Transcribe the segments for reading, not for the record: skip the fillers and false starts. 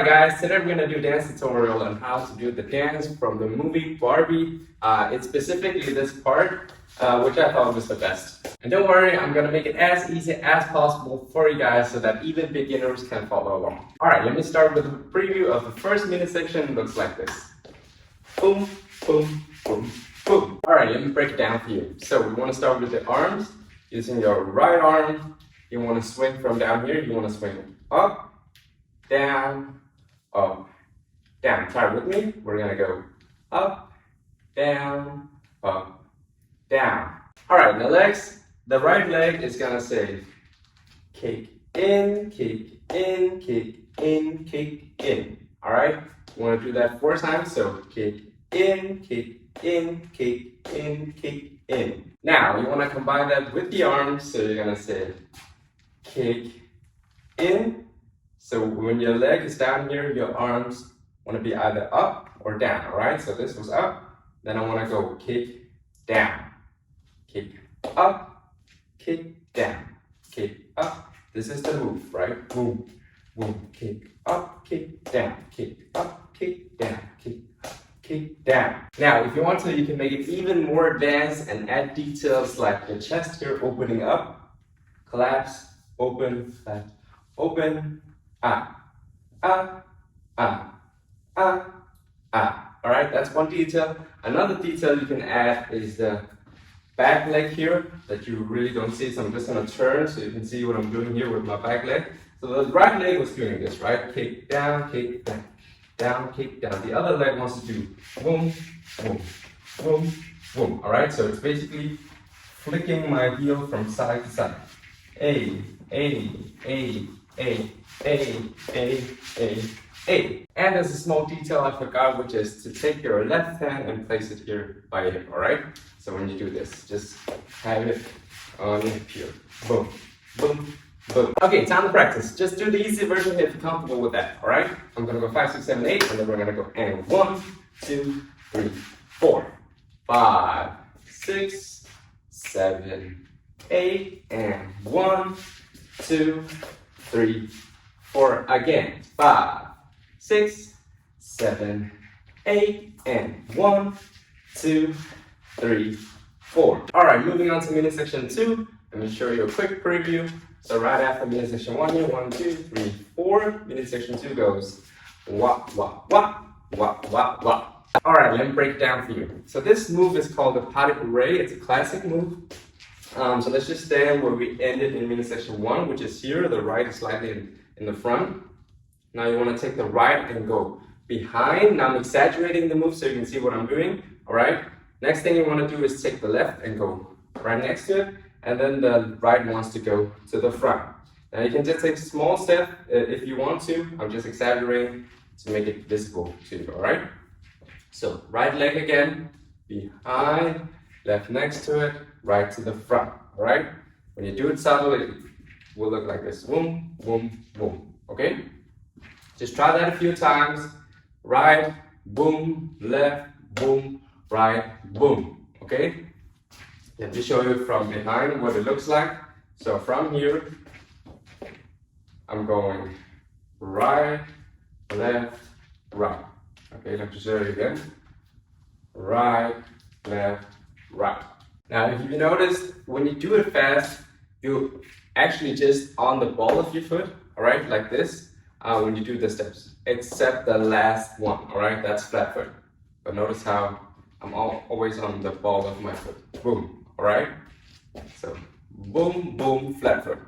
Alright guys, today we're going to do a dance tutorial on how to do the dance from the movie Barbie. It's specifically this part, which I thought was the best. And don't worry, I'm going to make it as easy as possible for you guys so that even beginners can follow along. Alright, let me start with a preview of the first minute section. It looks like this. Boom, boom, boom, boom. Alright, let me break it down for you. So we want to start with the arms. Using your right arm, you want to swing from down here. You want to swing up, down, up, down. Try it with me. We're gonna go up, down, down. All right, the legs. The right leg is gonna say kick in, kick in, kick in, kick in. All right. You want to do that 4 times. So kick in, kick in, kick in, kick in. Now you want to combine that with the arms. So you're gonna say kick in. So when your leg is down here, your arms want to be either up or down, all right? So this was up, then I want to go kick down, kick up, kick down, kick up. This is the move, right? Boom, boom, kick up, kick down, kick up, kick down, kick up, kick down. Now, if you want to, you can make it even more advanced and add details like the chest here opening up, collapse, open, flat, open, ah, ah, ah, ah, ah. All right, that's one detail. Another detail you can add is the back leg here that you really don't see. So I'm just gonna turn so you can see what I'm doing here with my back leg. So the right leg was doing this, right? Kick down, kick down, down, kick down. The other leg wants to do boom, boom, boom, boom. All right, so it's basically flicking my heel from side to side. A, A, A, A, A, A, A, A. And there's a small detail I forgot, which is to take your left hand and place it here by your hip, all right? So when you do this, just have it on your hip here. Boom, boom, boom. Okay, time to practice. Just do the easy version if you're comfortable with that, all right? I'm gonna go 5, 6, 7, 8, and then we're gonna go and 1, 2, 3, 4, 5, 6, 7, 8, and 1, 2, 3, 4, again, 5, 6, 7, 8, and 1, 2, 3, 4. All right, moving on to minute section 2. Let me show you a quick preview. So right after minute section 1 here, 1, 2, 3, 4. Minute section 2 goes wah, wah, wah, wah, wah, wah. All right, let me break it down for you. So this move is called the pas de bourrée. It's a classic move. So let's just stand where we ended in minute section 1, which is here. The right is slightly in the front. Now you want to take the right and go behind. Now I'm exaggerating the move so you can see what I'm doing. All right. Next thing you want to do is take the left and go right next to it. And then the right wants to go to the front. Now you can just take a small step if you want to. I'm just exaggerating to make it visible to you. All right. So right leg again, behind, left next to it, right to the front. All right. When you do it subtly, it will look like this. Boom, boom, boom. Okay. Just try that a few times. Right, boom, left, boom, right, boom. Okay? Let me show you from behind what it looks like. So from here, I'm going right, left, right. Okay, let me show you again. Right, left, right. Now, if you notice, when you do it fast, you actually just on the ball of your foot, all right, like this. When you do the steps, except the last one, all right? That's flat foot. But notice how I'm always on the ball of my foot. Boom, all right? So boom, boom, flat foot.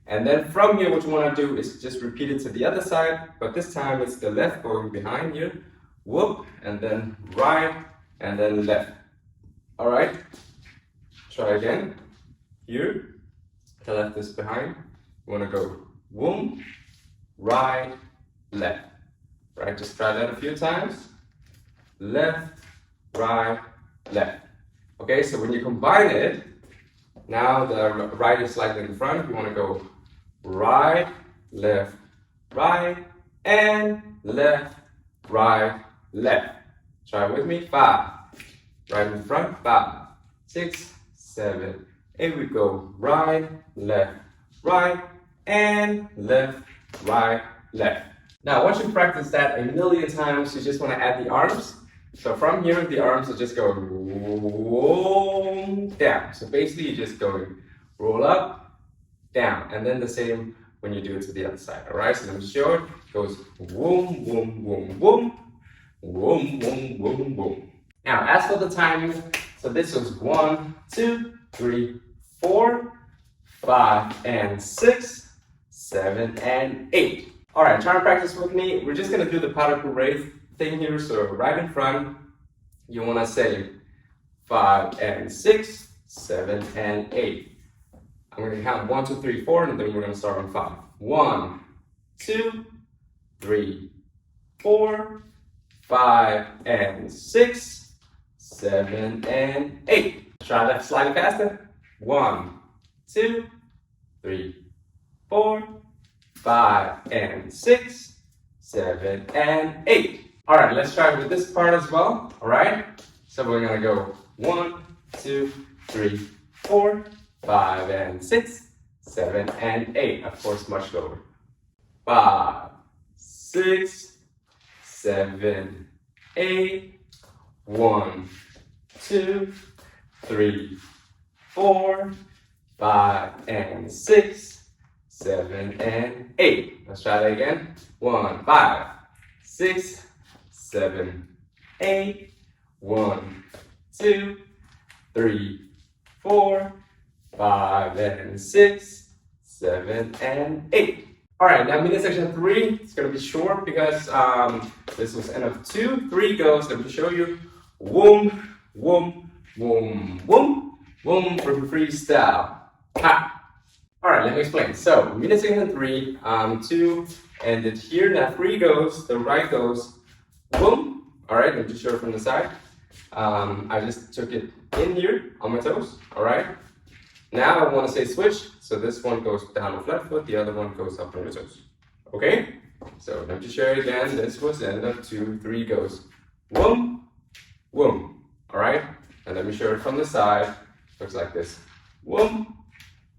And then from here, what you want to do is just repeat it to the other side, but this time it's the left going behind here. Whoop, and then right, and then left. All right? Try again. Here, the left is behind. You want to go boom, right, left. Right, just try that a few times. Left, right, left. Okay, so when you combine it, now the right is slightly in front. You want to go right, left, and left, right, left. Try with me. 5. Right in front. 5, 6, 7, 8. We go right, and left, right, left. Now, once you practice that a million times, you just want to add the arms. So from here, the arms are just going roll down. So basically, you're just going roll up, down, and then the same when you do it to the other side. All right. So let me show it. It goes boom, boom, boom, boom, boom, boom, boom, boom. Now, as for the timing, so this was 1, 2, 3, 4, 5, and 6, 7, and 8. All right, try and practice with me. We're just gonna do the pas de bourrée thing here. So right in front, you wanna say 5 and 6, 7 and 8. I'm gonna count 1, 2, 3, 4, and then we're gonna start on 5. 1, 2, 3, 4, 5 and 6, 7 and 8. Try that slightly faster. 1, 2, 3, 4, 5 and 6, 7 and 8. All right, let's try with this part as well. All right, so we're gonna go 1, 2, 3, 4, 5 and 6, 7 and 8. Of course, much slower. 5, 6, 7, 8. 1, 2, 3, 4, 5 and 6, 7 and 8. Let's try that again. 1, 5, 6, 7, 8. 1, 2, 3, 4, 5 and 6, 7 and 8. All right, now minute section 3. It's gonna be short because this was end of 2. 3 goes. Let me show you. Woom, woom, woom, woom, woom for freestyle. Ha. All right, let me explain. So, minute section 3, 2 ended here. Now 3 goes, the right goes, boom. All right, let me just show it from the side. I just took it in here on my toes. All right. Now I want to say switch. So this one goes down the flat foot, the other one goes up on the toes. Okay. So let me just show it again. This was end of 2, 3 goes, boom, boom. All right. And let me show it from the side. Looks like this. Boom,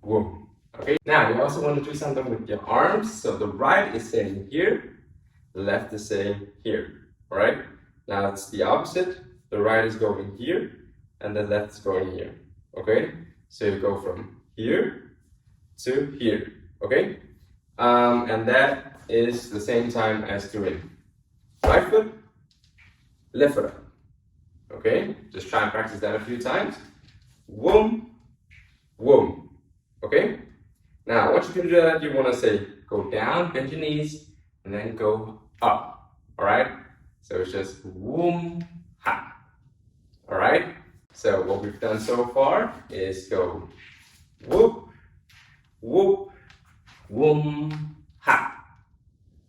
boom. Okay, now you also want to do something with your arms. So the right is saying here, the left is saying here. All right, now it's the opposite. The right is going here, and the left is going here. Okay, so you go from here to here. Okay, and that is the same time as doing right foot, left foot up. Okay, just try and practice that a few times. Boom, boom. Okay. Now, what you can do that, you want to say, go down, bend your knees, and then go up. All right? So it's just woom, ha. All right? So what we've done so far is go whoop, whoop, woom, ha.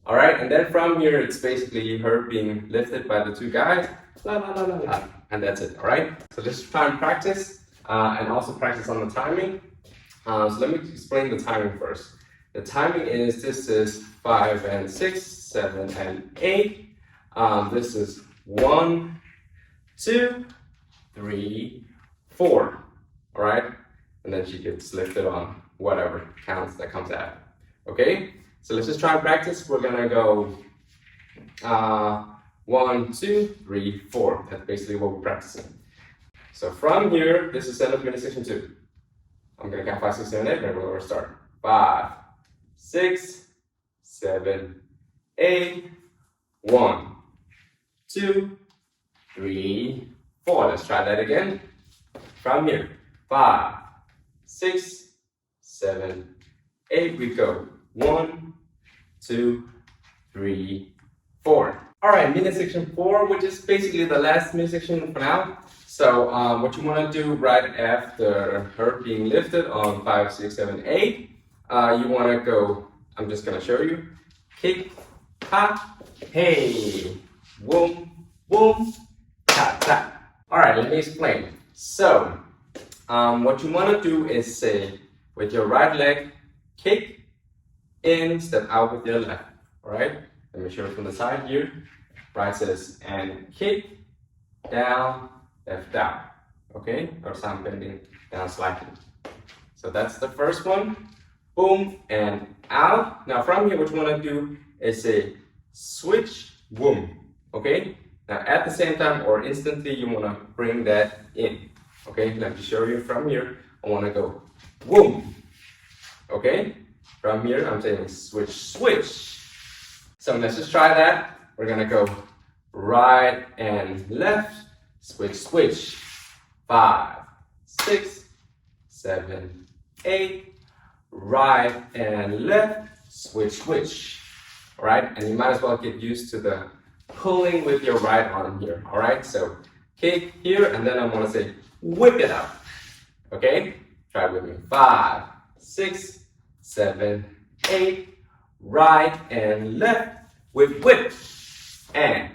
All right? And then from here, it's basically her being lifted by the 2 guys, la, la, la, la, la. And that's it. All right? So just try and practice, and also practice on the timing. So let me explain the timing first. The timing is, this is 5 and 6, 7 and 8. This is 1, 2, 3, 4. All right? And then she gets lifted on whatever counts that comes out. Okay? So let's just try and practice. We're gonna go 1, 2, 3, 4. That's basically what we're practicing. So from here, this is end of minute section 2. I'm gonna count 5, 6, 7, 8, and we're gonna start. 5, 6, 7, 8. 1, 2, 3, 4. Let's try that again. From here. 5, 6, 7, 8. We go. 1, 2, 3, 4. All right, minute section 4, which is basically the last minute section for now. So what you want to do right after her being lifted on 5, 6, 7, 8, you want to go, I'm just going to show you, kick, ha, hey, boom, boom, ta, ta. All right, let me explain. So what you want to do is say, with your right leg, kick, in, step out with your left. All right, let me show it from the side here. Right says, and kick, down, left down, okay? Or some bending down slightly. So that's the first one. Boom, and out. Now from here, what you want to do is say switch, boom. Okay? Now at the same time or instantly, you want to bring that in. Okay? Let me show you from here. I want to go boom. Okay? From here, I'm saying switch, switch. So let's just try that. We're going to go right and left, switch, switch. 5, 6, 7, 8. Right and left, switch, switch. All right, and you might as well get used to the pulling with your right arm here. All right, so kick here, and then I'm gonna say whip it up. Okay, try it with me. 5, 6, 7, 8. Right and left, whip, whip. And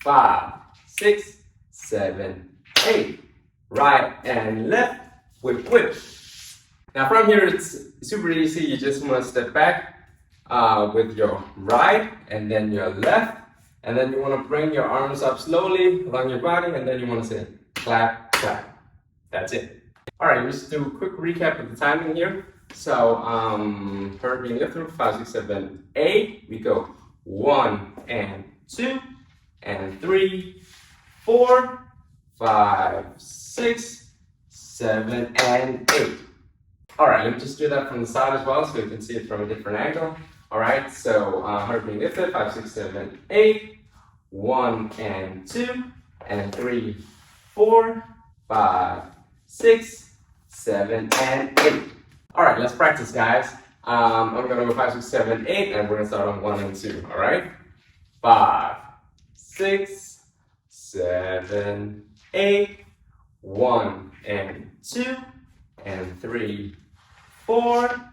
5, 6, 7, 8. Right and left, whip, whip. Now from here, it's super easy. You just want to step back with your right and then your left. And then you want to bring your arms up slowly along your body. And then you want to say clap, clap. That's it. All right, let's do a quick recap of the timing here. So, heard me lift through 5, 6, 7, 8. We go 1 and 2 and 3, 4, 5, 6, 7, and 8. All right, let me just do that from the side as well so you can see it from a different angle. All right, so heart being lifted, 5, 6, 7, 8, 1 and 2 and 3, 4, 5, 6, 7, and 8. All right, let's practice, guys. I'm gonna go 5, 6, 7, 8, and we're gonna start on 1 and 2. All right, 5, 6, 7, 8, 1 and 2 and 3, 4,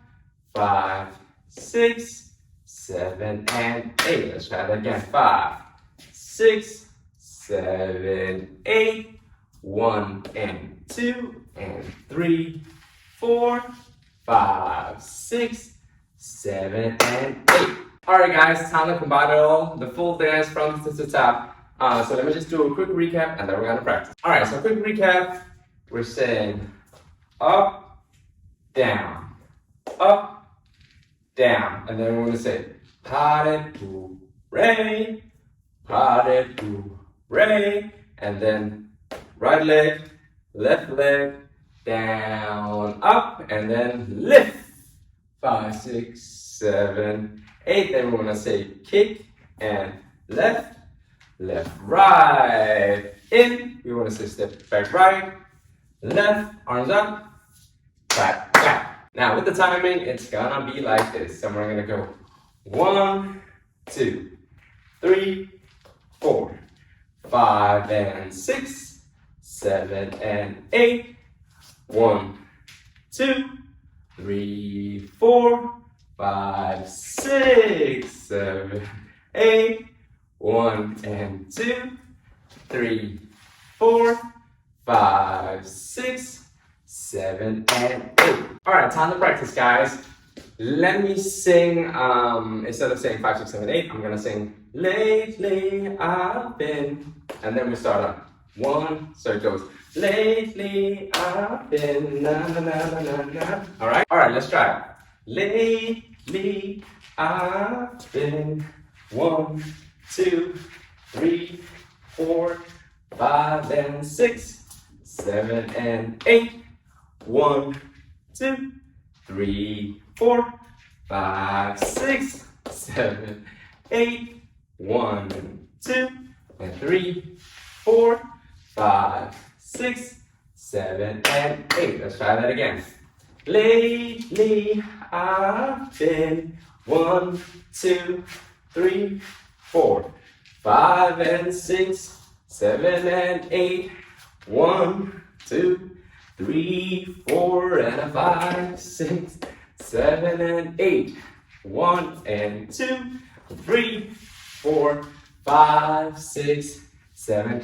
5, 6, 7, and 8. Let's try that again. 5, 6, 7, 8, 1 and 2 and 3, 4, 5, 6, 7, and 8. All right, guys, time to combine it all, the full dance from to top. So let me just do a quick recap and then we're gonna practice. All right, so quick recap. We're saying up, down, and then we're gonna say pare, pare, and then right leg, left leg, down, up, and then lift. 5, 6, 7, 8. Then we're gonna say kick and left, left, right, in. We wanna say step back right, left, arms up, clap, clap. Now with the timing, it's gonna be like this. So we're gonna go 1, 2, 3, 4, 5, and 6, 7, and 8. 1, 2, 3, 4, 5, 6, 7, 8. 1 and 2, 3, 4, 5, 6, 7, and 8. All right, time to practice, guys. Let me sing, instead of saying 5, 6, 7, 8, I'm gonna sing lately I've been, and then we start on 1, so it goes lately I've been, na na na na na na. All right, let's try it. Lately I've been 1, 2, 3, 4, 5, and 6, 7, and 8. 1, 2, 3, 4, 5, 6, 7, 8. 1, 2, and 3, 4, 5, 6, 7, and 8. Let's try that again. Lately I've been 1, 2, 3, 4, 5, and 6, 7, and 8. 1, 2, 3, 4, and 5, 6, 7, and 8. 1 and 2, 3, 4, 5, 6, 7.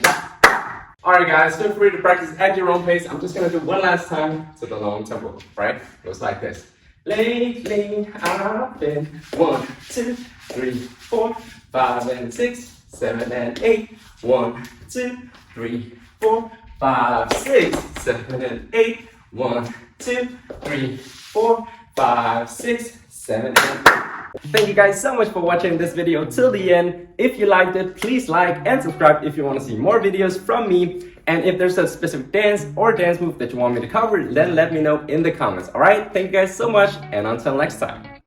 All right, guys, feel free to practice at your own pace. I'm just gonna do one last time to the long tempo, right? It goes like this. Lately I've been 1, 2, 3, 4, 5, and 6, 7, and 8. 1, 2, 3, 4, 5, 6, 7, and 8. 1, 2, 3, 4, 5, 6, 7, and 8. Thank you guys so much for watching this video till the end. If you liked it, please like and subscribe if you want to see more videos from me. And if there's a specific dance or dance move that you want me to cover, then let me know in the comments. Alright, thank you guys so much, and until next time.